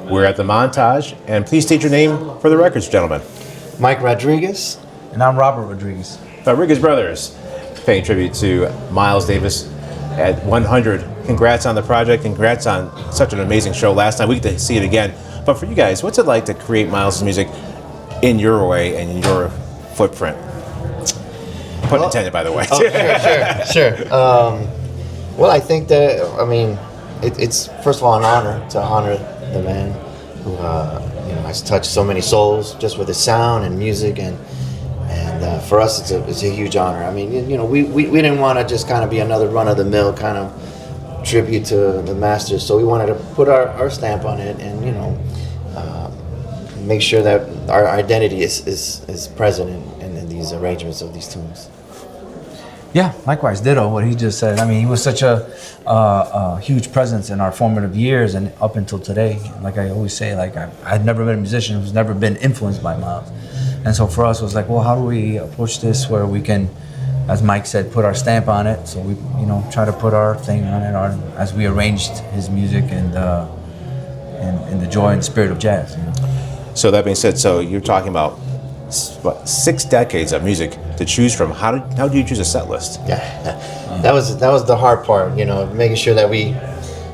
We're at the Montage, and please state your name for the records, gentlemen. Mike Rodriguez. And I'm Robert Rodriguez. Rodriguez Brothers, paying tribute to Miles Davis at 100. Congrats on the project. Congrats on such an amazing show last night. We get to see it again. But for you guys, what's it like to create Miles' music in your way and in your footprint? Pun intended, by the way. Oh, sure. Well, I think that, I mean, it's first of all an honor to honor the man who has touched so many souls just with his sound and music, and for us it's a huge honor. I mean, we didn't want to just kind of be another run-of-the-mill kind of tribute to the masters, so we wanted to put our stamp on it and make sure that our identity is present in these arrangements of these tunes. Yeah, likewise, ditto what he just said. I mean, he was such a huge presence in our formative years and up until today. Like I always say, like I'd never met a musician who's never been influenced by Miles. And so for us, it was like, well, how do we approach this where we can, as Mike said, put our stamp on it? So we, try to put our thing on it as we arranged his music and the joy and spirit of jazz. So that being said, so you're talking about what, 6 decades of music to choose from. How do you choose a set list? Yeah, that was the hard part. Making sure that we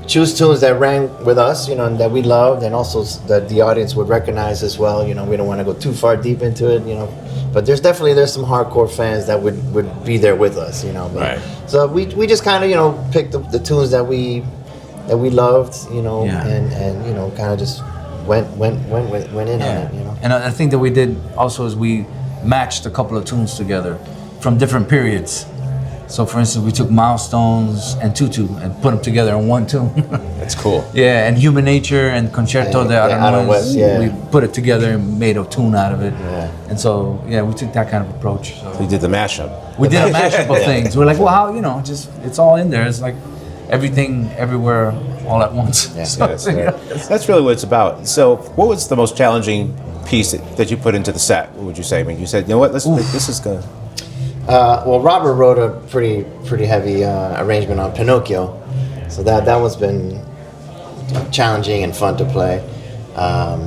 choose tunes that rang with us, and that we loved, and also that the audience would recognize as well. We don't want to go too far deep into it, But there's some hardcore fans that would be there with us, But, right. So we just kind of picked the tunes that we loved, and kind of just went in on it, And I think that we did also is we matched a couple of tunes together from different periods. So for instance, we took Milestones and Tutu and put them together in one tune. That's cool. Yeah, and Human Nature and Concerto de West, we put it together and made a tune out of it. Yeah. And so, we took that kind of approach. So We did the mashup. we did a mashup of things. We're like, well, how, just, it's all in there. It's like everything, everywhere, all at once. Yeah. So, That's really what it's about. So what was the most challenging piece that you put into the set? What would you say? I mean, you said, what, this is good. Well, Robert wrote a pretty heavy arrangement on Pinocchio, so that one's been challenging and fun to play. I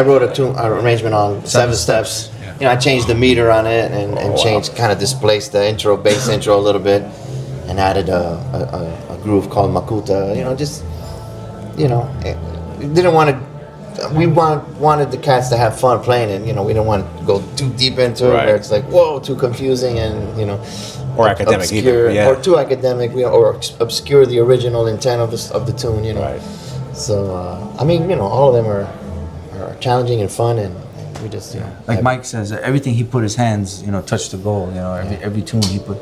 wrote an arrangement on Seven Steps. I changed the meter on it and changed, kind of displaced the bass intro a little bit, and added a groove called Makuta. Didn't want to. We wanted the cats to have fun playing it. We didn't want to go too deep into it, where it's like, whoa, too confusing and or academic, obscure, either. Yeah. or too academic, or obscure the original intent of the tune. Right. So all of them are challenging and fun, and we just like Mike says, everything he put his hands, touched the goal. Every tune he put.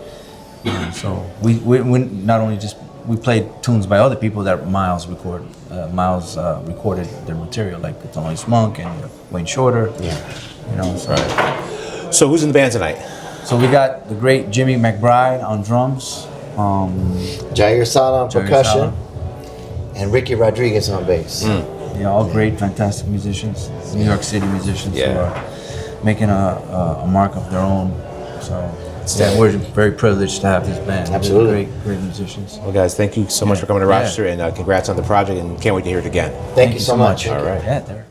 So we not only just. We played tunes by other people that Miles recorded. Miles recorded their material, like Thelonious Monk and Wayne Shorter. Yeah. So. Right. So who's in the band tonight? So we got the great Jimmy McBride on drums. Jair Sala on percussion. Sala. And Ricky Rodriguez on bass. All great, fantastic musicians. New York City musicians who are making a mark of their own. So. We're very privileged to have this band. Absolutely. Great musicians. Well, guys, thank you so much for coming to Rochester, and congrats on the project, and can't wait to hear it again. Thank you so much. All right. Yeah, there.